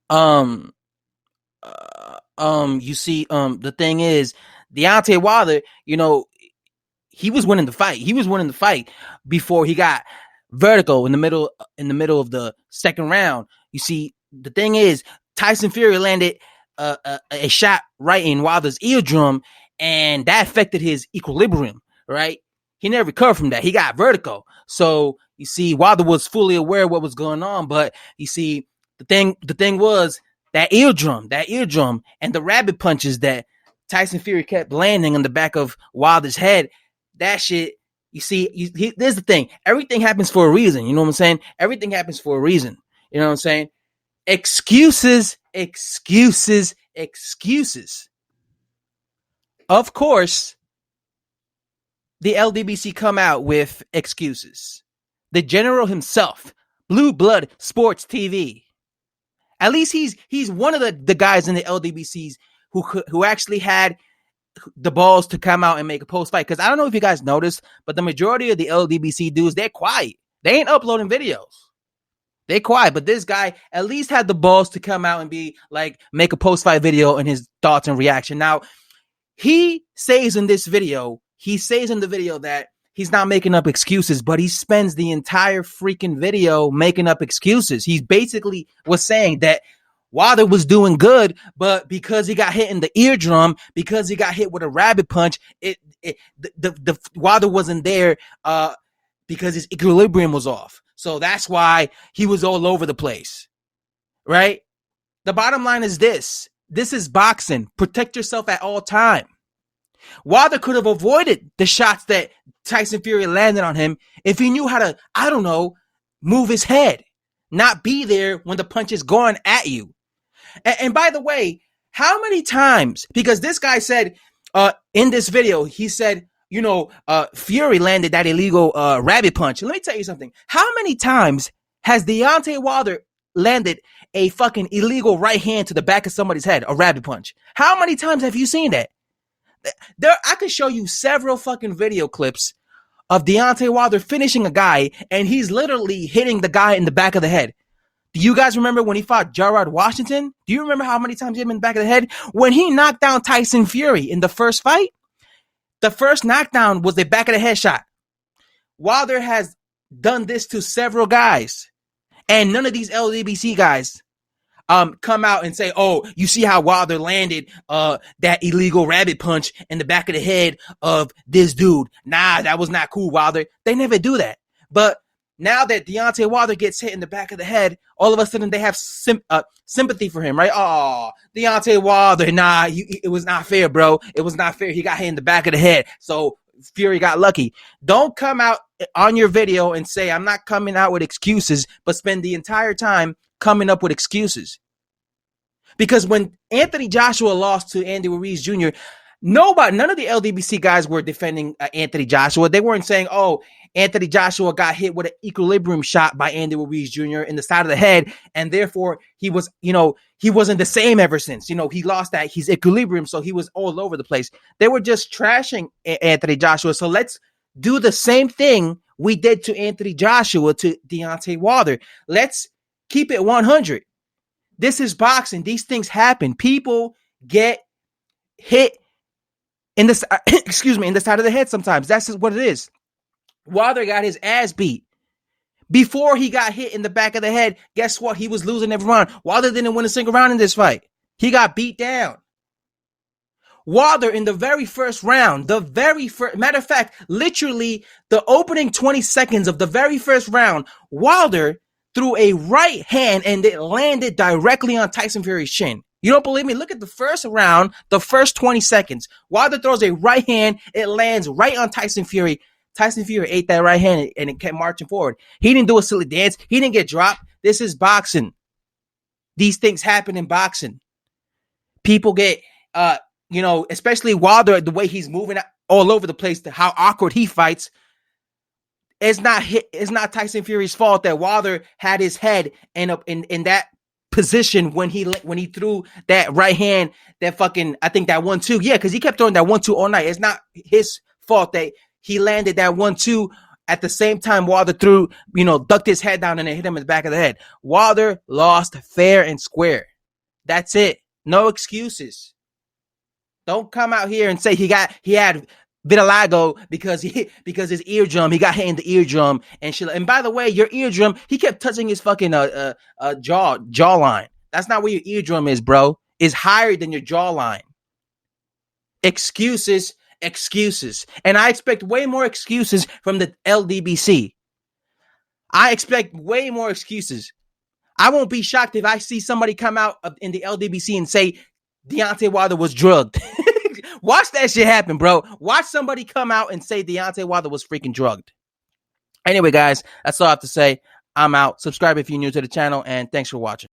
Um, you see, the thing is, Deontay Wilder, he was winning the fight. He was winning the fight before he got vertigo in the middle of the second round. You see, the thing is, Tyson Fury landed a shot right in Wilder's eardrum, and that affected his equilibrium. Right, he never recovered from that. He got vertigo. So you see, Wilder was fully aware of what was going on, but you see, the thing was that eardrum, and the rabbit punches that Tyson Fury kept landing on the back of Wilder's head. That shit, you see, there's the thing. Everything happens for a reason. You know what I'm saying? Everything happens for a reason. You know what I'm saying? Excuses, excuses, excuses. Of course, the Ldbc come out with excuses. The general himself, Blue Blood Sports TV. At least he's one of the guys in the Ldbcs who actually had the balls to come out and make a post fight. Because I don't know if you guys noticed, but the majority of the Ldbc dudes, they're quiet. They ain't uploading videos. They quiet. But this guy at least had the balls to come out and be like, make a post fight video and his thoughts and reaction. Now, he says in the video that he's not making up excuses, but he spends the entire freaking video making up excuses. He basically was saying that Wilder was doing good, but because he got hit in the eardrum, because he got hit with a rabbit punch, the Wilder wasn't there because his equilibrium was off. So that's why he was all over the place, right? The bottom line is this. This is boxing. Protect yourself at all time. Wilder could have avoided the shots that Tyson Fury landed on him if he knew how to, I don't know, move his head, not be there when the punch is going at you. And by the way, how many times, because this guy said in this video, he said, Fury landed that illegal rabbit punch. Let me tell you something. How many times has Deontay Wilder landed a fucking illegal right hand to the back of somebody's head, a rabbit punch? How many times have you seen that? I could show you several fucking video clips of Deontay Wilder finishing a guy, and he's literally hitting the guy in the back of the head. Do you guys remember when he fought Gerard Washington? Do you remember how many times he hit him in the back of the head? When he knocked down Tyson Fury in the first fight, the first knockdown was the back of the head shot. Wilder has done this to several guys, and none of these Ldbc guys come out and say, oh, you see how Wilder landed that illegal rabbit punch in the back of the head of this dude. Nah, that was not cool, Wilder. They never do that. But now that Deontay Wilder gets hit in the back of the head, all of a sudden they have sympathy for him, right? Oh, Deontay Wilder, nah, it was not fair, bro. It was not fair. He got hit in the back of the head, so Fury got lucky. Don't come out on your video and say, I'm not coming out with excuses, but spend the entire time coming up with excuses. Because when Anthony Joshua lost to Andy Ruiz Jr., none of the Ldbc guys were defending Anthony Joshua. They weren't saying, oh, Anthony Joshua got hit with an equilibrium shot by Andy Ruiz Jr. in the side of the head, and therefore he was, he wasn't the same ever since. He lost his equilibrium, so he was all over the place. They were just trashing Anthony Joshua. So let's do the same thing we did to Anthony Joshua to Deontay Wilder. Let's keep it 100. This is boxing. These things happen. People get hit in the in the side of the head sometimes. That's just what it is. Wilder got his ass beat. Before he got hit in the back of the head, guess what? He was losing every round. Wilder didn't win a single round in this fight. He got beat down. Wilder in the very first round, matter of fact, literally the opening 20 seconds of the very first round, Wilder threw a right hand and it landed directly on Tyson Fury's chin. You don't believe me? Look at the first round, the first 20 seconds. Wilder throws a right hand, it lands right on Tyson Fury. Tyson Fury ate that right hand and it kept marching forward. He didn't do a silly dance. He didn't get dropped. This is boxing. These things happen in boxing. People get, especially Wilder, the way he's moving all over the place, how awkward he fights. It's not Tyson Fury's fault that Wilder had his head in that position when he threw that right hand, that fucking, I think that 1-2. Yeah, because he kept throwing that 1-2 all night. It's not his fault that he landed that 1-2 at the same time Wilder threw, ducked his head down and it hit him in the back of the head. Wilder lost fair and square. That's it. No excuses. Don't come out here and say he had vitiligo because his eardrum, he got hit in the eardrum and shit. And by the way, your eardrum, he kept touching his fucking jawline. That's not where your eardrum is, bro. It's higher than your jawline. Excuses. And I expect way more excuses from the Ldbc. I expect way more excuses. I won't be shocked if I see somebody come out in the Ldbc and say Deontay Wilder was drugged. Watch that shit happen, bro. Watch somebody come out and say Deontay Wilder was freaking drugged. Anyway, guys, that's all I have to say. I'm out. Subscribe if you're new to the channel, and thanks for watching.